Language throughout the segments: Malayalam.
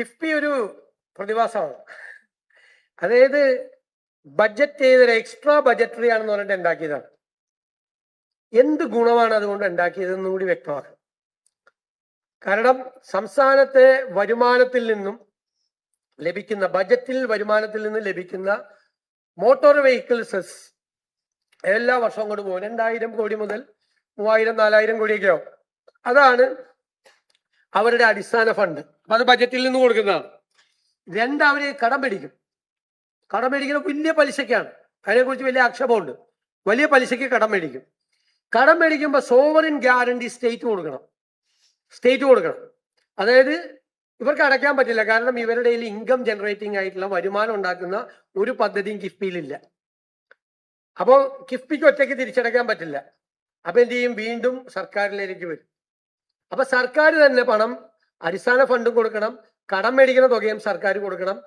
കിഫ്ബി ഒരു പ്രതിഭാസമാണ്. അതായത് ബഡ്ജറ്റ് ചെയ്തൊരു എക്സ്ട്രാ ബഡ്ജറ്ററി ആണെന്ന് പറഞ്ഞിട്ട് ഉണ്ടാക്കിയതാണ്. എന്ത് ഗുണമാണ് അതുകൊണ്ട് ഉണ്ടാക്കിയതെന്നും കൂടി വ്യക്തമാക്കണം. കാരണം സംസ്ഥാനത്തെ വരുമാനത്തിൽ നിന്നും ലഭിക്കുന്ന ബഡ്ജറ്റിൽ വരുമാനത്തിൽ നിന്ന് ലഭിക്കുന്ന മോട്ടോർ വെഹിക്കിൾ സെസ് എല്ലാ വർഷവും കൊണ്ട് പോകും. 2000 കോടി മുതൽ 3000-4000 കോടിയൊക്കെ ആവും. അതാണ് അവരുടെ അടിസ്ഥാന ഫണ്ട്. അപ്പൊ അത് ബഡ്ജറ്റിൽ നിന്ന് കൊടുക്കുന്നതാണ്. അവര് കടം മേടിക്കും. കടം മേടിക്കുന്ന വലിയ പലിശക്കാണ്. അതിനെക്കുറിച്ച് വലിയ ആക്ഷേപമുണ്ട്. വലിയ പലിശയ്ക്ക് കടം മേടിക്കും. കടം മേടിക്കുമ്പോൾ സോവറിൻ ഗ്യാരണ്ടി സ്റ്റേറ്റ് കൊടുക്കണം. അതായത് ഇവർക്ക് അടയ്ക്കാൻ പറ്റില്ല. കാരണം ഇവരുടെ ഇൻകം ജനറേറ്റിംഗ് ആയിട്ടുള്ള വരുമാനം ഉണ്ടാക്കുന്ന ഒരു പദ്ധതിയും കിഫ്ബിയിലില്ല. അപ്പോൾ കിഫ്ബിക്ക് ഒറ്റയ്ക്ക് തിരിച്ചടയ്ക്കാൻ പറ്റില്ല. അപ്പൊ എന്ത് ചെയ്യും? വീണ്ടും സർക്കാരിലേക്ക് വരും. അപ്പൊ സർക്കാർ തന്നെ പണം അടിസ്ഥാന ഫണ്ടും കൊടുക്കണം, കടം മേടിക്കുന്ന തുകയും സർക്കാർ കൊടുക്കണം.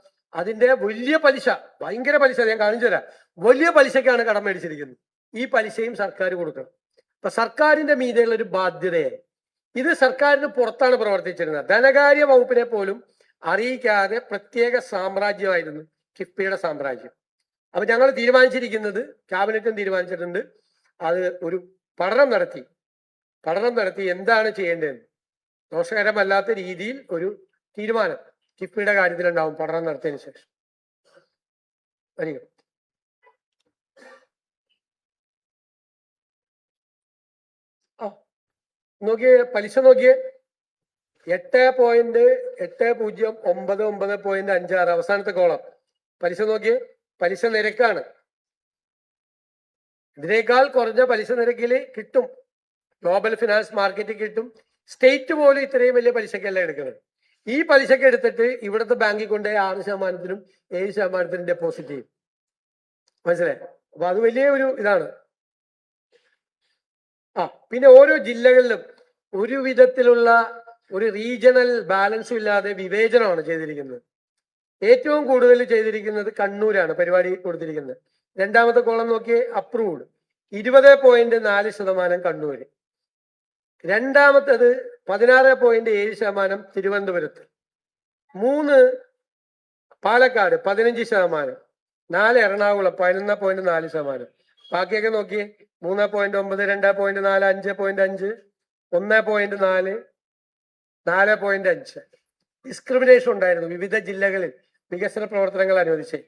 അതിന്റെ വലിയ പലിശ, ഭയങ്കര പലിശ, ഞാൻ കാണിച്ചു തരാം. വലിയ പലിശക്കാണ് കടം മേടിച്ചിരിക്കുന്നത്. ഈ പലിശയും സർക്കാർ കൊടുക്കണം. അപ്പൊ സർക്കാരിന്റെ മീതെയുള്ള ഒരു ബാധ്യതയായി. ഇത് സർക്കാരിന് പുറത്താണ് പ്രവർത്തിച്ചിരുന്നത്. ധനകാര്യ വകുപ്പിനെ പോലും അറിയിക്കാതെ പ്രത്യേക സാമ്രാജ്യമായിരുന്നു കിഫ്ബിയുടെ സാമ്രാജ്യം. അപ്പൊ ഞങ്ങൾ തീരുമാനിച്ചിരിക്കുന്നത്, ക്യാബിനറ്റും തീരുമാനിച്ചിട്ടുണ്ട്, അത് ഒരു പഠനം നടത്തി എന്താണ് ചെയ്യേണ്ടതെന്ന് ദോഷകരമല്ലാത്ത രീതിയിൽ ഒരു തീരുമാനം കിഫ്ബിയുടെ കാര്യത്തിലുണ്ടാവും പഠനം നടത്തിയതിനു ശേഷം. വരിക. നോക്കിയേ, പലിശ നോക്കിയേ, 8.809.56 അവസാനത്തെ കോളം. പലിശ നോക്കിയേ, പലിശ നിരക്കാണ്. ഇതിനേക്കാൾ കുറഞ്ഞ പലിശ നിരക്കിൽ കിട്ടും, ഗ്ലോബൽ ഫിനാൻസ് മാർക്കറ്റിൽ കിട്ടും. സ്റ്റേറ്റ് പോലും ഇത്രയും വലിയ പലിശക്കല്ല എടുക്കുന്നത്. ഈ പലിശക്ക് എടുത്തിട്ട് ഇവിടുത്തെ ബാങ്കിൽ കൊണ്ട് 6%-7% 7% ഡെപ്പോസിറ്റ് ചെയ്യും. മനസ്സിലായി? അപ്പൊ അത് വലിയ ഒരു ഇതാണ്. പിന്നെ ഓരോ ജില്ലകളിലും ഒരു വിധത്തിലുള്ള ഒരു റീജിയണൽ ബാലൻസും ഇല്ലാതെ വിവേചനമാണ് ചെയ്തിരിക്കുന്നത്. ഏറ്റവും കൂടുതൽ ചെയ്തിരിക്കുന്നത് കണ്ണൂരാണ് പരിപാടി കൊടുത്തിരിക്കുന്നത്. രണ്ടാമത്തെ കോളം നോക്കിയേ, അപ്രൂവ്ഡ് 20.4% കണ്ണൂര്. രണ്ടാമത്തേത് 16.7% തിരുവനന്തപുരത്ത്. 3 പാലക്കാട് 15%. 4 എറണാകുളം 11.4%. ബാക്കിയൊക്കെ നോക്കിയേ, 3.9, 2.4, 5.5, 1.4, 4.5. ഡിസ്ക്രിമിനേഷൻ ഉണ്ടായിരുന്നു വിവിധ ജില്ലകളിൽ വികസന പ്രവർത്തനങ്ങൾ അനുവദിച്ച്.